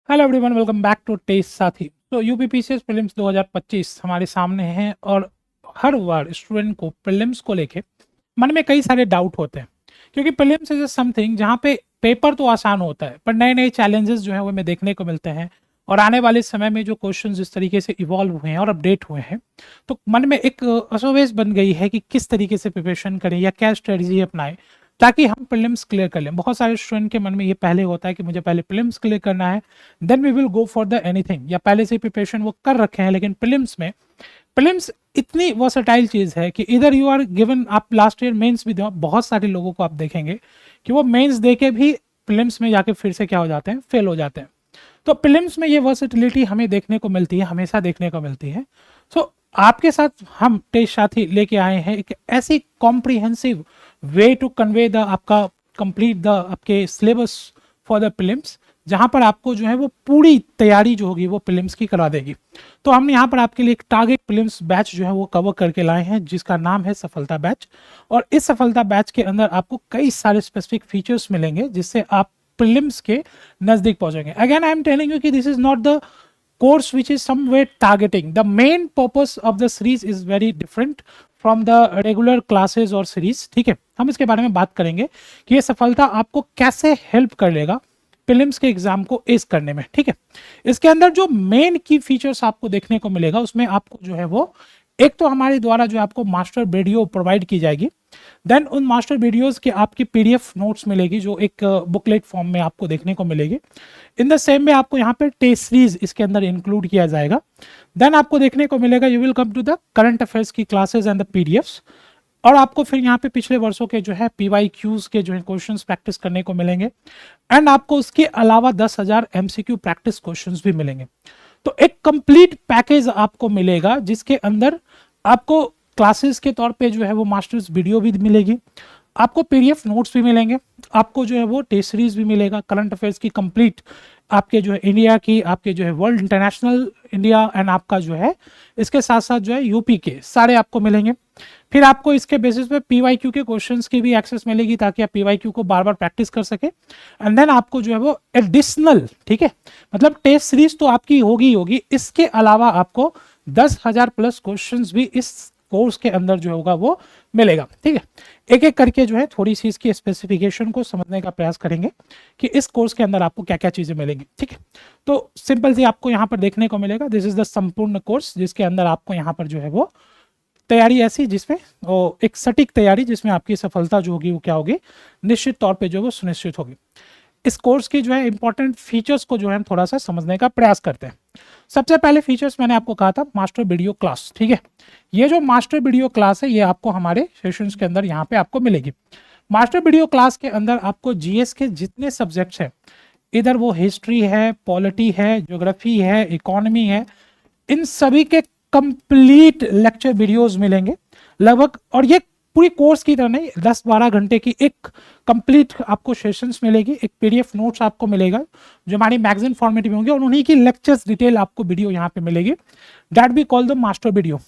Hello everyone, welcome back to test Sathi. तो UPPCS prelims 2025 हमारे सामने हैं और हर बार स्टूडेंट को प्रीलिम्स को लेके मन में कई सारे डाउट होते हैं, क्योंकि प्रीलिम्स इज समथिंग जहाँ पे पेपर तो आसान होता है पर नए नए चैलेंजेस जो है वो हमें देखने को मिलते हैं। और आने वाले समय में जो क्वेश्चन जिस तरीके से इवॉल्व हुए हैं और अपडेट हुए हैं, तो मन में एक असोवेश बन गई है कि किस तरीके से प्रिपरेशन करें या क्या स्ट्रेटजी अपनाएं ताकि हम प्रीलिम्स क्लियर कर लें। बहुत सारे स्टूडेंट के मन में ये पहले होता है कि मुझे पहले प्रीलिम्स क्लियर करना है, then we will go for the anything, या पहले से प्रिपरेशन वो कर रखे हैं। लेकिन प्रीलिम्स इतनी वर्सेटाइल चीज़ है कि इधर यू आर गिवन, आप लास्ट ईयर मेंस भी दो, बहुत सारे लोगों को आप देखेंगे कि वो मेंस दे के भी प्रीलिम्स में जाके फिर से क्या हो जाते हैं, फेल हो जाते हैं। तो प्रीलिम्स में ये वर्सेटिलिटी हमें देखने को मिलती है, हमेशा देखने को मिलती है। सो आपके साथ हम टेस्ट साथी लेके आए हैं एक ऐसी comprehensive way to convey the आपका कंप्लीट द आपके सिलेबस फॉर द प्रीलिम्स, जहां पर आपको जो है वो पूरी तैयारी जो होगी वो प्रीलिम्स की करा देगी। तो हमने यहाँ पर आपके लिए एक टारगेट प्रीलिम्स बैच जो है वो कवर करके लाए हैं, जिसका नाम है सफलता बैच। और इस सफलता बैच के अंदर आपको कई सारे स्पेसिफिक फीचर्स मिलेंगे जिससे आप प्रीलिम्स के नजदीक पहुंचेंगे। Again I am telling you कि this is not the course which is somewhere targeting. The main purpose of the series is very different from the regular classes और series। ठीक है, हम इसके बारे में बात करेंगे कि ये सफलता आपको कैसे हेल्प कर लेगा प्रीलिम्स के एग्जाम को एस करने में। ठीक है, इसके अंदर जो मेन की फीचर्स आपको देखने को मिलेगा उसमें आपको जो है वो एक तो हमारे द्वारा जो आपको मास्टर वीडियो प्रोवाइड की जाएगी, देन उन मास्टर वीडियोस के आपकी पीडीएफ नोट्स मिलेगी जो एक बुकलेट फॉर्म में आपको देखने को मिलेगी। इन द सेम में आपको यहाँ पे टेस्ट सीरीज इसके अंदर इंक्लूड किया जाएगा। देन आपको देखने को मिलेगा you will come to the current affairs की क्लासेस एंड द पीडीएफ्स, और आपको फिर यहाँ पे पिछले वर्षों के जो है पीवाईक्यूज के जो है क्वेश्चंस प्रैक्टिस करने को मिलेंगे, एंड आपको उसके अलावा 10,000 एमसीक्यू प्रैक्टिस क्वेश्चंस भी मिलेंगे। तो एक कंप्लीट पैकेज आपको मिलेगा जिसके अंदर आपको क्लासेस के तौर पे जो है वो मास्टर्स वीडियो भी मिलेगी, आपको पीडीएफ नोट्स भी मिलेंगे, आपको जो है वो टेस्ट सीरीज भी मिलेगा, करंट अफेयर्स की कंप्लीट आपके जो है इंडिया की, आपके जो है वर्ल्ड इंटरनेशनल इंडिया, एंड आपका जो है इसके साथ साथ जो है यूपी के सारे आपको मिलेंगे। फिर आपको इसके बेसिस पे पीवाईक्यू के क्वेश्चंस की भी एक्सेस मिलेगी ताकि आप पीवाईक्यू को बार बार प्रैक्टिस कर सके। एंड देन आपको जो है वो एडिशनल, ठीक है, मतलब टेस्ट सीरीज तो आपकी होगी ही होगी, इसके अलावा आपको 10,000 प्लस क्वेश्चंस भी इस कोर्स के अंदर जो होगा वो मिलेगा। ठीक है, एक एक करके जो है थोड़ी सी इसकी स्पेसिफिकेशन को समझने का प्रयास करेंगे कि इस कोर्स के अंदर आपको क्या क्या चीजें मिलेंगी। ठीक है, तो सिंपल सी आपको यहाँ पर देखने को मिलेगा, दिस इज द संपूर्ण कोर्स जिसके अंदर आपको यहाँ पर जो है वो तैयारी ऐसी जिसमें एक सटीक तैयारी जिसमें आपकी सफलता जो होगी वो क्या होगी, निश्चित तौर पे जो है वो सुनिश्चित होगी। इस कोर्स की जो है इंपॉर्टेंट फीचर्स को जो है हम थोड़ा सा समझने का प्रयास करते हैं। सबसे पहले फीचर्स मैंने आपको कहा था मास्टर वीडियो क्लास। ठीक है, ये जो मास्टर वीडियो क्लास है ये आपको हमारे सेशंस के अंदर यहाँ पे आपको मिलेगी। मास्टर वीडियो क्लास के अंदर आपको जीएस के जितने सब्जेक्ट्स हैं, इधर वो हिस्ट्री है, पॉलिटी है, ज्योग्राफी है, इकोनॉमी है, इन सभी के कंप्लीट लेक्चर वीडियोस मिलेंगे लगभग। और ये पूरी कोर्स की तरह नहीं, 10-12 घंटे की एक कंप्लीट आपको सेशंस मिलेगी, एक पीडीएफ नोट्स आपको मिलेगा जो हमारी मैगजीन फॉर्मेट में होंगे, और उन्हीं की लेक्चर्स डिटेल आपको वीडियो यहाँ पे मिलेगी, that we call the master video.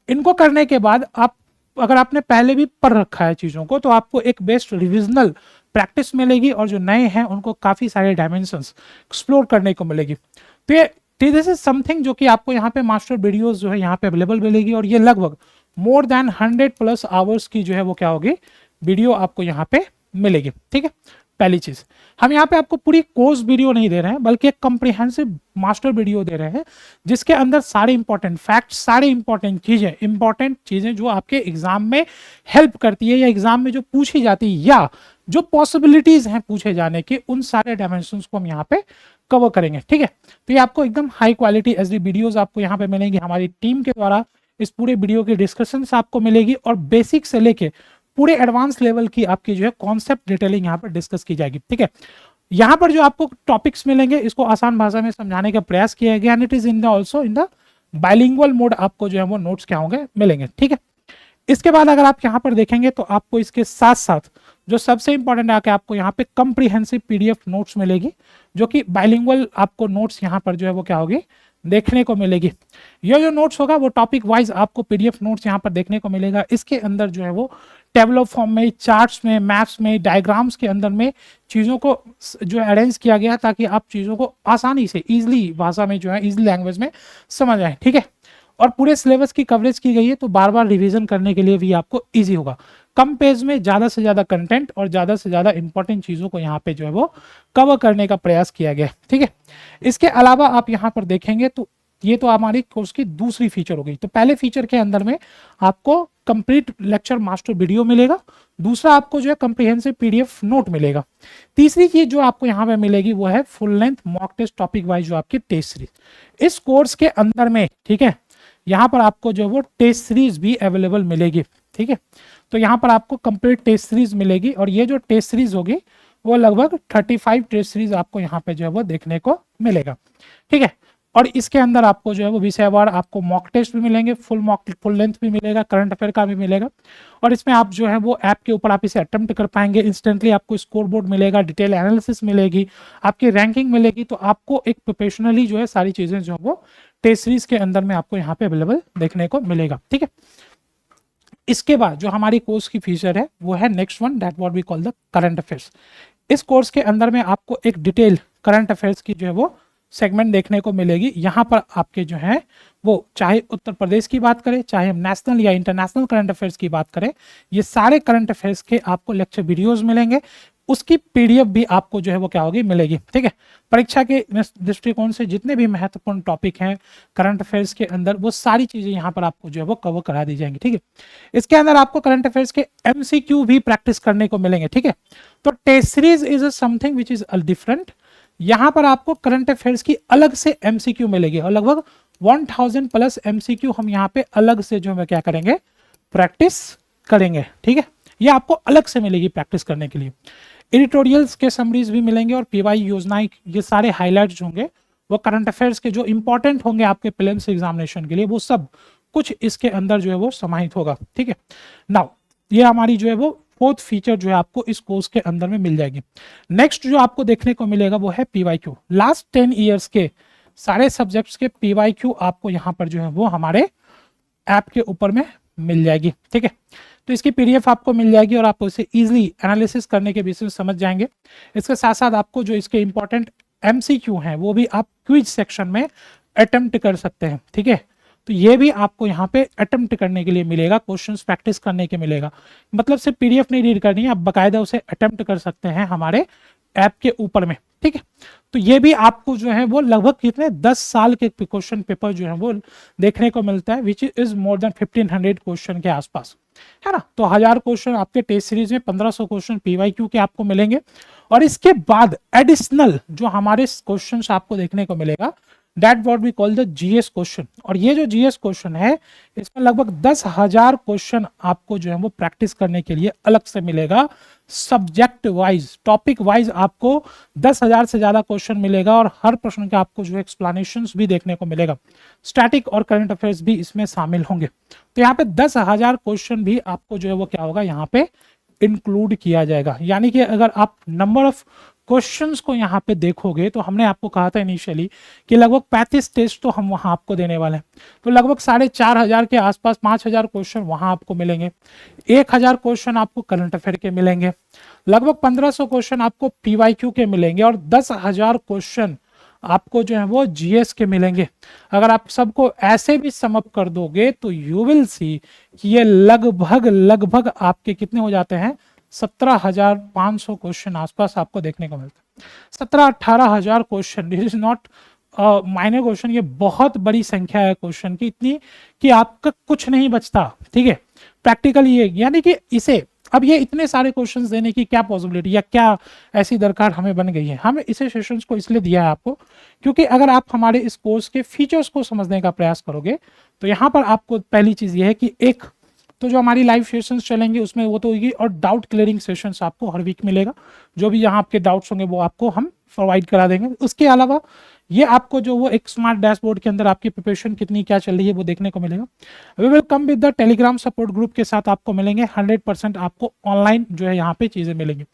इनको करने के बाद आप, अगर आपने पहले भी पढ़ रखा है चीज़ों को, तो आपको एक बेस्ट रिविजनल प्रैक्टिस मिलेगी, और जो नए हैं उनको काफ़ी सारे डायमेंशंस एक्सप्लोर करने को मिलेगी। तो दिस इज समथिंग जो कि आपको यहाँ पे मास्टर वीडियोस जो है यहाँ पे अवेलेबल मिलेगी, और ये लगभग मोर देन 100 प्लस आवर्स की जो है वो क्या होगी, वीडियो आपको यहाँ पे मिलेगी। ठीक है, पहली चीज, हम यहाँ पे आपको पूरी कोर्स वीडियो नहीं दे रहे हैं बल्कि एक कॉम्प्रिहेंसिव मास्टर वीडियो दे रहे हैं जिसके अंदर सारे इंपॉर्टेंट फैक्ट्स, सारे इंपॉर्टेंट चीजें जो आपके एग्जाम में हेल्प करती है या एग्जाम में जो पूछी जाती है या जो पॉसिबिलिटीज हैं पूछे जाने की, उन सारे डायमेंशंस को हम यहाँ पे कवर करेंगे। ठीक है, तो ये आपको एकदम हाई क्वालिटी एचडी वीडियोस आपको यहाँ पे मिलेंगी, हमारी टीम के द्वारा इस पूरे वीडियो की डिस्कशंस आपको मिलेगी, और बेसिक से लेके पूरे एडवांस लेवल की आपकी जो है कॉन्सेप्ट डिटेलिंग यहाँ पर डिस्कस की जाएगी। ठीक है, यहाँ पर जो आपको टॉपिक्स मिलेंगे इसको आसान भाषा में समझाने का प्रयास किया गया, and it is in the also in the bilingual mode, आपको जो है वो नोट्स क्या होंगे, मिलेंगे। ठीक है, इसके बाद अगर आप यहाँ पर देखेंगे तो आपको इसके साथ साथ जो सबसे इंपॉर्टेंट है कि आपको यहाँ पे कम्प्रिहेंसिव पीडीएफ नोट्स मिलेगी, जो कि बाइलिंगुअल आपको नोट्स यहाँ पर जो है वो क्या होगी, देखने को मिलेगी। ये जो नोट्स होगा वो टॉपिक वाइज आपको पीडीएफ नोट्स यहाँ पर देखने को मिलेगा। इसके अंदर जो है वो टेबल फॉर्म में, चार्ट्स में, मैप्स में, डायग्राम्स के अंदर में चीज़ों को जो है अरेंज किया गया है ताकि आप चीज़ों को आसानी से ईजिली भाषा में जो है ईजिली लैंग्वेज में समझ आए, ठीक है। और पूरे सिलेबस की कवरेज की गई है तो बार बार रिवीजन करने के लिए भी आपको ईजी होगा। कम पेज में ज़्यादा से ज़्यादा कंटेंट और ज़्यादा से ज़्यादा इंपॉर्टेंट चीज़ों को यहाँ पे जो है वो कवर करने का प्रयास किया गया है, ठीक है। इसके अलावा आप यहाँ पर देखेंगे तो ये तो हमारी कोर्स की दूसरी फीचर हो गई। तो पहले फीचर के अंदर में आपको कंप्लीट लेक्चर मास्टर वीडियो मिलेगा, दूसरा आपको जो है कंप्रिहेंसिव पीडीएफ नोट मिलेगा, तीसरी चीज जो आपको यहाँ पे मिलेगी वो है full length mock test topic wise जो आपकी टेस्ट सीरीज। इस कोर्स के अंदर में, ठीक है, यहाँ पर आपको जो है वो टेस्ट सीरीज भी अवेलेबल मिलेगी, ठीक है। तो यहाँ पर आपको कंप्लीट टेस्ट सीरीज मिलेगी और ये जो टेस्ट सीरीज होगी वो लगभग 35 टेस्ट सीरीज आपको यहाँ पे जो है वो देखने को मिलेगा, ठीक है। और इसके अंदर आपको जो है वो विषयवार आपको मॉक टेस्ट भी मिलेंगे, फुल लेंथ भी मिलेगा, करंट अफेयर का भी मिलेगा। और इसमें आप जो है वो ऐप के ऊपर आप इसे अटेम्प्ट कर पाएंगे, इंस्टेंटली आपको स्कोर बोर्ड मिलेगा, डिटेल एनालिसिस मिलेगी, आपकी रैंकिंग मिलेगी। तो आपको एक प्रोफेशनली जो है सारी चीज़ें जो है वो टेस्ट सीरीज के अंदर में आपको यहाँ पे अवेलेबल देखने को मिलेगा, ठीक है। इसके बाद जो हमारी कोर्स की फीचर है वो है next one, that what we call the current affairs. इस कोर्स के अंदर में आपको एक डिटेल करंट अफेयर्स की जो है वो सेगमेंट देखने को मिलेगी। यहाँ पर आपके जो है वो चाहे उत्तर प्रदेश की बात करें, चाहे हम नेशनल या इंटरनेशनल करंट अफेयर्स की बात करें, ये सारे करंट अफेयर्स के आपको लेक्चर वीडियोस मिलेंगे, उसकी पीडीएफ भी आपको जो है वो क्या होगी, मिलेगी, ठीक है। परीक्षा के दृष्टिकोण से जितने भी महत्वपूर्ण टॉपिक हैं करंट अफेयर्स के अंदर वो सारी चीजें यहाँ पर आपको जो है वो कवर करा दी जाएंगी, ठीक है। इसके अंदर आपको करंट अफेयर्स के एमसीक्यू भी प्रैक्टिस करने को मिलेंगे, ठीक है। तो test series is something which is different. यहाँ पर आपको करंट अफेयर्स की अलग से एमसीक्यू मिलेगी और लगभग 1000 प्लस एमसीक्यू हम यहाँ पे अलग से जो है क्या करेंगे, प्रैक्टिस करेंगे, ठीक है। ये आपको अलग से मिलेगी प्रैक्टिस करने के लिए। एडिटोरियल्स के समरीज भी मिलेंगे और पीवाई योजनाएं, ये सारे हाईलाइट्स होंगे वो करंट अफेयर्स के जो इंपॉर्टेंट होंगे आपके प्रीलिम्स एग्जामिनेशन के लिए, वो सब कुछ इसके अंदर जो है वो समाहित होगा, ठीक है। नाउ ये हमारी जो है वो फोर्थ फीचर जो है आपको इस कोर्स के अंदर में मिल जाएगी। नेक्स्ट जो आपको देखने को मिलेगा वो है पीवाईक्यू। लास्ट 10 ईयर्स के सारे सब्जेक्ट्स के पीवाईक्यू आपको यहाँ पर जो है वो हमारे ऐप के ऊपर में मिल जाएगी, ठीक है। तो इसकी पीडीएफ आपको मिल जाएगी और आप उसे इजीली एनालिसिस करने के बेसिस में समझ जाएंगे। इसके साथ साथ आपको जो इसके इंपॉर्टेंट एमसीक्यू हैं वो भी आप क्विज सेक्शन में अटेम्प्ट कर सकते हैं, ठीक है। तो ये भी आपको यहाँ पे अटेम्प्ट करने के लिए मिलेगा, क्वेश्चंस प्रैक्टिस करने के मिलेगा। मतलब सिर्फ पीडीएफ नहीं रीड करनी है, आप बाकायदा उसे अटेम्प्ट कर सकते हैं हमारे ऐप के ऊपर में, ठीक है। तो ये भी आपको जो है वो लगभग कितने 10 साल के क्वेश्चन पेपर जो है वो देखने को मिलता है, which is more than 1500 question के आसपास, है ना। तो 1000 क्वेश्चन आपके टेस्ट सीरीज में, 1500 क्वेश्चन पीवाईक्यू के आपको मिलेंगे। और इसके बाद एडिशनल जो हमारे क्वेश्चन आपको देखने को मिलेगा, that what we call the GS question. और ये जो जीएस क्वेश्चन है इसमें लगभग 10,000 क्वेश्चन आपको जो है वो प्रैक्टिस करने के लिए अलग से मिलेगा। सब्जेक्ट वाइज, टॉपिक वाइज आपको 10,000 से ज्यादा क्वेश्चन मिलेगा और हर प्रश्न के आपको जो एक्सप्लेनेशंस भी देखने को मिलेगा। स्टैटिक और करंट अफेयर्स भी इसमें शामिल होंगे। तो यहाँ पे 10,000 क्वेश्चन भी आपको जो है वो क्या होगा, यहाँ पे इंक्लूड किया जाएगा। यानी कि अगर आप नंबर ऑफ क्वेश्चंस को यहाँ पे देखोगे तो हमने आपको कहा था इनिशियली कि लगभग 35 टेस्ट तो हम वहाँ आपको देने वाले हैं। तो लगभग 4,500 के आसपास 5,000 क्वेश्चन वहाँ आपको मिलेंगे, 1,000 क्वेश्चन आपको करंट अफेयर के मिलेंगे, लगभग 1500 क्वेश्चन आपको पीवाईक्यू के मिलेंगे और 10,000 क्वेश्चन आपको जो है वो जीएस के मिलेंगे। अगर आप सबको ऐसे भी सम अप कर दोगे तो यू विल सी कि ये लगभग आपके कितने हो जाते हैं, 17,500 क्वेश्चन आसपास आपको देखने को मिलता है। 17-18,000 question, this is not minor question, ये बहुत बड़ी संख्या है क्वेश्चन की, इतनी कि आपका कुछ नहीं बचता, ठीक है। प्रैक्टिकली ये यानी कि इसे अब ये इतने सारे क्वेश्चंस देने की क्या पॉसिबिलिटी या क्या ऐसी दरकार हमें बन गई है। हमें इसे सेशंस को इसलिए दिया है आपको क्योंकि अगर आप हमारे इस कोर्स के फीचर्स को समझने का प्रयास करोगे तो यहाँ पर आपको पहली चीज ये है कि एक तो जो हमारी लाइव सेशंस चलेंगे उसमें वो तो होगी, और डाउट क्लियरिंग सेशंस आपको हर वीक मिलेगा। जो भी यहाँ आपके डाउट्स होंगे वो आपको हम प्रोवाइड करा देंगे। उसके अलावा ये आपको जो वो एक स्मार्ट डैशबोर्ड के अंदर आपकी प्रिपरेशन कितनी क्या चल रही है वो देखने को मिलेगा। We will come with the Telegram support group के साथ आपको मिलेंगे। 100% आपको ऑनलाइन जो है यहाँ पे चीजें मिलेंगी।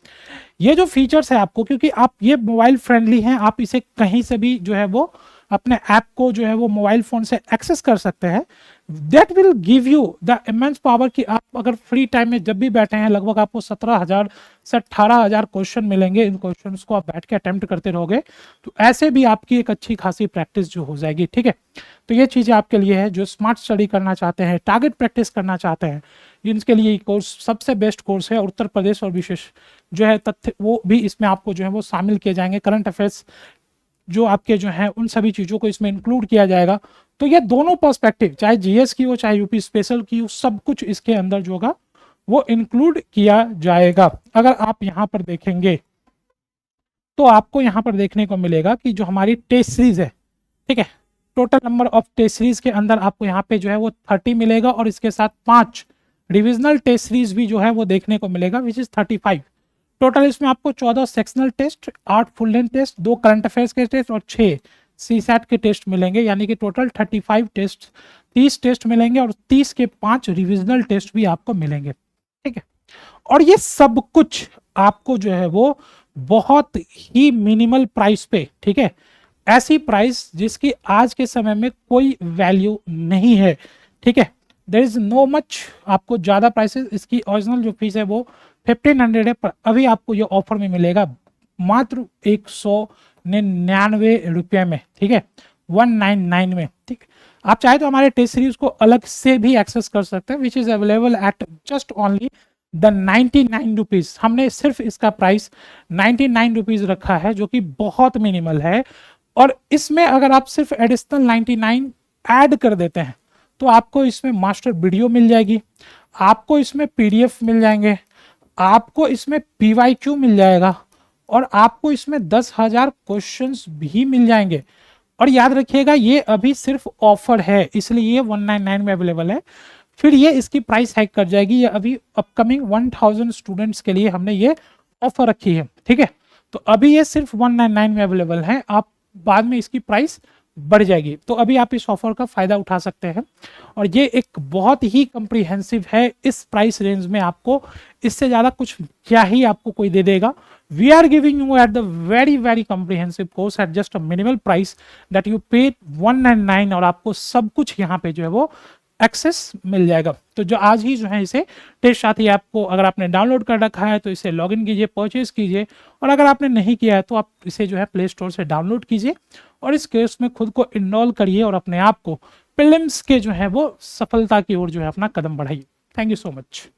ये जो फीचर्स है आपको, क्योंकि आप ये मोबाइल फ्रेंडली हैं, आप इसे कहीं से भी जो है वो अपने ऐप को जो है वो मोबाइल फ़ोन से एक्सेस कर सकते हैं, that will give you the immense power कि आप अगर फ्री टाइम में जब भी बैठे हैं, लगभग आपको 17,000 से 18,000 क्वेश्चन मिलेंगे। इन क्वेश्चंस को आप बैठ के अटेम्प्ट करते रहोगे तो ऐसे भी आपकी एक अच्छी खासी प्रैक्टिस जो हो जाएगी। ठीक है, तो ये चीज़ें आपके लिए है जो स्मार्ट स्टडी करना चाहते हैं, टारगेट प्रैक्टिस करना चाहते हैं, इनके लिए कोर्स सबसे बेस्ट कोर्स है। उत्तर प्रदेश और विशेष जो है तथ्य वो भी इसमें आपको जो है वो शामिल किए जाएंगे, करंट अफेयर्स जो आपके जो हैं उन सभी चीज़ों को इसमें इंक्लूड किया जाएगा। तो ये दोनों पर्सपेक्टिव, चाहे जीएस की हो चाहे यूपी स्पेशल की हो, सब कुछ इसके अंदर जो होगा वो इंक्लूड किया जाएगा। अगर आप यहाँ पर देखेंगे तो आपको यहाँ पर देखने को मिलेगा कि जो हमारी टेस्ट सीरीज है, ठीक है, total number of test series के अंदर आपको यहाँ पे जो है वो 30 मिलेगा और इसके साथ 5 डिविजनल टेस्ट सीरीज भी जो है वो देखने को मिलेगा, विच इज 35। टोटल इसमें आपको 14 sectional test, 8 full length test, 2 current affairs के टेस्ट और 6 सीसैट के टेस्ट मिलेंगे, यानी कि टोटल 35 टेस्ट, 30 टेस्ट मिलेंगे और 30 के 5 रिविजनल टेस्ट भी आपको मिलेंगे। ठीक है, और ये सब कुछ आपको जो है वो बहुत ही मिनिमल प्राइस पे, ठीक है, ऐसी प्राइस जिसकी आज के समय में कोई वैल्यू नहीं है। ठीक है, देयर इज नो मच आपको ज़्यादा प्राइसेस। इसकी ओरिजिनल जो फीस है वो 1500 है, पर अभी आपको ये ऑफर में मिलेगा मात्र 199 रुपये में। ठीक है, 199 में। ठीक, आप चाहे तो हमारे टेस्ट सीरीज को अलग से भी एक्सेस कर सकते हैं, which is available at just only the 99 rupees. हमने सिर्फ इसका प्राइस 99 रुपीज़ रखा है, जो कि बहुत मिनिमल है। और इसमें अगर आप सिर्फ एडिशनल 99 ऐड कर देते हैं तो आपको इसमें मास्टर वीडियो मिल जाएगी, आपको इसमें पीडीएफ मिल जाएंगे, आपको इसमें पीवाईक्यू मिल जाएगा और आपको इसमें 10,000 क्वेश्चंस भी मिल जाएंगे। और याद रखिएगा ये अभी सिर्फ ऑफर है, इसलिए ये 199 में अवेलेबल है। फिर ये इसकी प्राइस हाइक कर जाएगी। ये अभी अपकमिंग 1000 स्टूडेंट्स के लिए हमने ये ऑफर रखी है। ठीक है, तो अभी ये सिर्फ 199 में अवेलेबल है, आप बाद में इसकी प्राइस बढ़ जाएगी। तो अभी आप इस ऑफर का फायदा उठा सकते हैं और ये एक बहुत ही कम्प्रीहेंसिव है। इस प्राइस रेंज में आपको इससे ज़्यादा कुछ क्या ही आपको कोई दे देगा। We are giving you at the very very comprehensive course at just a minimal price that you pay 199 और आपको सब कुछ यहाँ पे जो है वो एक्सेस मिल जाएगा। तो जो आज ही जो है इसे टेस्ट साथी ऐप को अगर आपने डाउनलोड कर रखा है तो इसे लॉगिन कीजिए, परचेज कीजिए, और अगर आपने नहीं किया है तो आप इसे जो है प्ले स्टोर से डाउनलोड कीजिए और इस केस में खुद को इनरोल करिए और अपने आप को प्रीलिम्स के जो है वो सफलता की ओर जो है अपना कदम बढ़ाइए। Thank you so much.